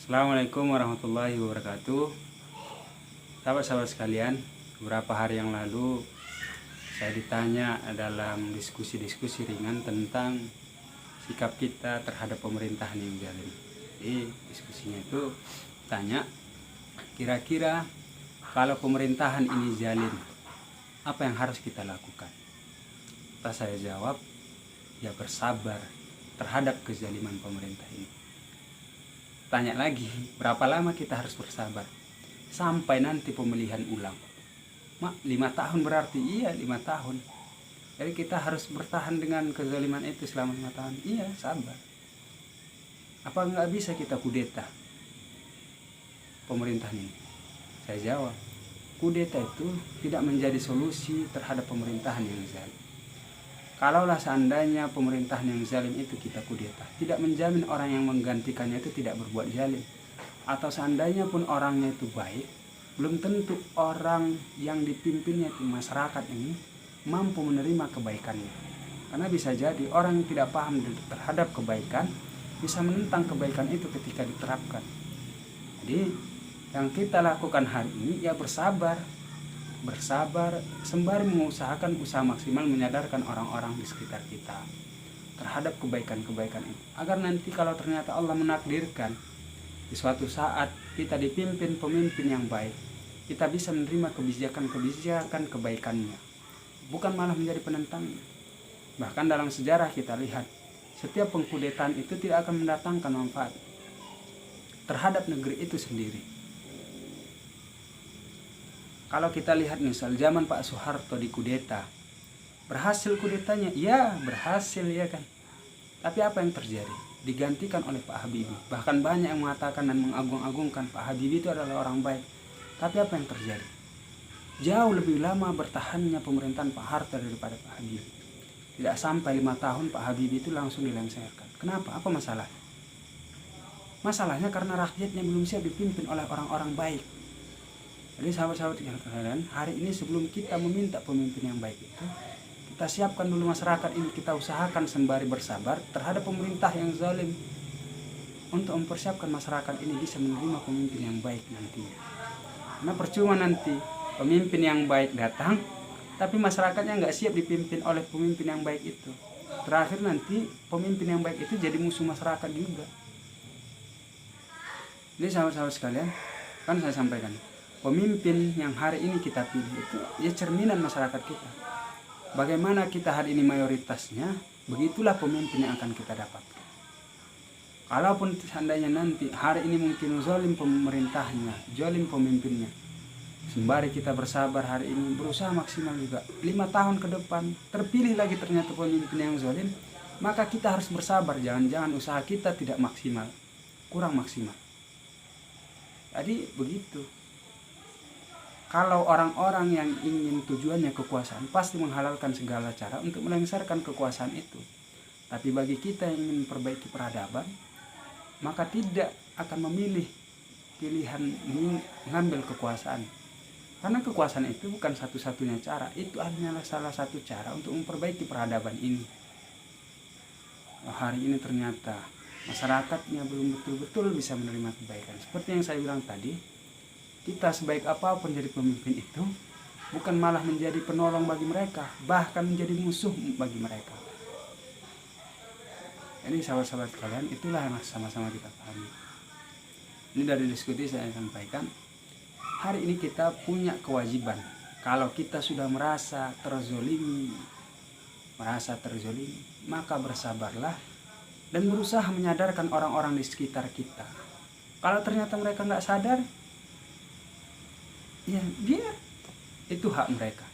Assalamualaikum warahmatullahi wabarakatuh. Sahabat-sahabat sekalian, beberapa hari yang lalu saya ditanya dalam diskusi-diskusi ringan tentang sikap kita terhadap pemerintahan yang zalim. Jadi diskusinya itu tanya, kira-kira kalau pemerintahan ini zalim, apa yang harus kita lakukan? Terus saya jawab, ya bersabar terhadap kezaliman pemerintah ini. Tanya lagi, berapa lama kita harus bersabar sampai nanti pemilihan ulang? 5 tahun berarti? Iya, 5 tahun. Jadi kita harus bertahan dengan kezaliman itu selama 5 tahun. Iya, sabar. Apa nggak bisa kita kudeta pemerintahan ini? Saya jawab, kudeta itu tidak menjadi solusi terhadap pemerintahan yang zalim. Kalaulah seandainya pemerintahan yang zalim itu kita kudeta, tidak menjamin orang yang menggantikannya itu tidak berbuat zalim. Atau seandainya pun orangnya itu baik, belum tentu orang yang dipimpinnya itu masyarakat ini mampu menerima kebaikannya. Karena bisa jadi orang yang tidak paham terhadap kebaikan bisa menentang kebaikan itu ketika diterapkan. Jadi yang kita lakukan hari ini ya bersabar sembari mengusahakan usaha maksimal menyadarkan orang-orang di sekitar kita terhadap kebaikan-kebaikan itu, agar nanti kalau ternyata Allah menakdirkan di suatu saat kita dipimpin pemimpin yang baik, kita bisa menerima kebijakan-kebijakan kebaikannya, bukan malah menjadi penentangnya. Bahkan dalam sejarah kita lihat, setiap pengkudetaan itu tidak akan mendatangkan manfaat terhadap negeri itu sendiri. Kalau kita lihat misal zaman Pak Soeharto di kudeta, berhasil kudetanya? Ya berhasil ya kan. Tapi apa yang terjadi? Digantikan oleh Pak Habibie. Bahkan banyak yang mengatakan dan mengagung-agungkan Pak Habibie itu adalah orang baik. Tapi apa yang terjadi? Jauh lebih lama bertahannya pemerintahan Pak Harto daripada Pak Habibie. Tidak sampai 5 tahun Pak Habibie itu langsung dilengsarkan. Kenapa? Apa masalah? Masalahnya karena rakyatnya belum siap dipimpin oleh orang-orang baik. Jadi sahabat-sahabat yang kalian, hari ini sebelum kita meminta pemimpin yang baik itu, kita siapkan dulu masyarakat ini, kita usahakan sembari bersabar terhadap pemerintah yang zalim, untuk mempersiapkan masyarakat ini bisa menerima pemimpin yang baik nantinya. Karena percuma nanti pemimpin yang baik datang, tapi masyarakatnya nggak siap dipimpin oleh pemimpin yang baik itu. Terakhir nanti pemimpin yang baik itu jadi musuh masyarakat juga. Jadi sahabat-sahabat sekalian, kan saya sampaikan, pemimpin yang hari ini kita pilih itu ya cerminan masyarakat kita. Bagaimana kita hari ini mayoritasnya, begitulah pemimpin yang akan kita dapatkan. Kalaupun seandainya nanti hari ini mungkin zalim pemerintahnya, zalim pemimpinnya, sembari kita bersabar hari ini, berusaha maksimal juga, 5 tahun ke depan terpilih lagi ternyata pemimpin yang zalim, maka kita harus bersabar. Jangan-jangan usaha kita tidak maksimal, kurang maksimal. Jadi begitu. Kalau orang-orang yang ingin tujuannya kekuasaan pasti menghalalkan segala cara untuk melengsarkan kekuasaan itu. Tapi bagi kita yang ingin memperbaiki peradaban, maka tidak akan memilih pilihan mengambil kekuasaan. Karena kekuasaan itu bukan satu-satunya cara, itu hanyalah salah satu cara untuk memperbaiki peradaban ini. Hari ini ternyata masyarakatnya belum betul-betul bisa menerima kebaikan. Seperti yang saya bilang tadi, kita sebaik apapun jadi pemimpin itu bukan malah menjadi penolong bagi mereka, bahkan menjadi musuh bagi mereka. Jadi sahabat-sahabat kalian, itulah yang sama-sama kita pahami. Ini dari diskusi saya sampaikan, hari ini kita punya kewajiban. Kalau kita sudah merasa terzolimi, maka bersabarlah dan berusaha menyadarkan orang-orang di sekitar kita. Kalau ternyata mereka nggak sadar, ya biar itu hak mereka.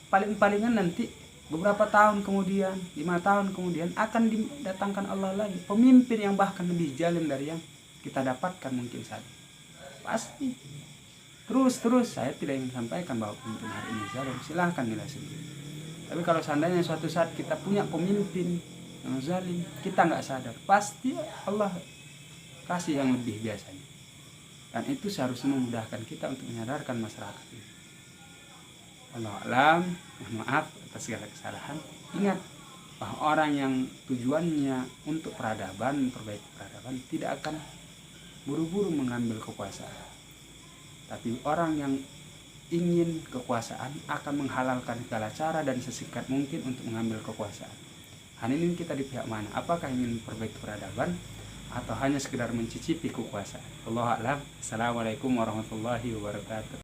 Paling-palingan nanti beberapa tahun kemudian, 5 tahun kemudian akan didatangkan Allah lagi pemimpin yang bahkan lebih zalim dari yang kita dapatkan mungkin saat ini. Pasti. Terus saya tidak ingin sampaikan bahwa pemimpin hari ini zalim, silahkan nilai sendiri. Tapi kalau seandainya suatu saat kita punya pemimpin yang zalim, kita nggak sadar, pasti Allah kasih yang lebih biasanya. Dan itu seharusnya memudahkan kita untuk menyadarkan masyarakat ini. Wallahu a'lam, mohon maaf atas segala kesalahan. Ingat, bahwa orang yang tujuannya untuk peradaban, memperbaiki peradaban, tidak akan buru-buru mengambil kekuasaan. Tapi orang yang ingin kekuasaan akan menghalalkan segala cara dan sesingkat mungkin untuk mengambil kekuasaan. Hari ini kita di pihak mana? Apakah ingin memperbaiki peradaban atau hanya sekedar mencicipi kekuasaan? Wallahu a'lam. Assalamualaikum warahmatullahi wabarakatuh.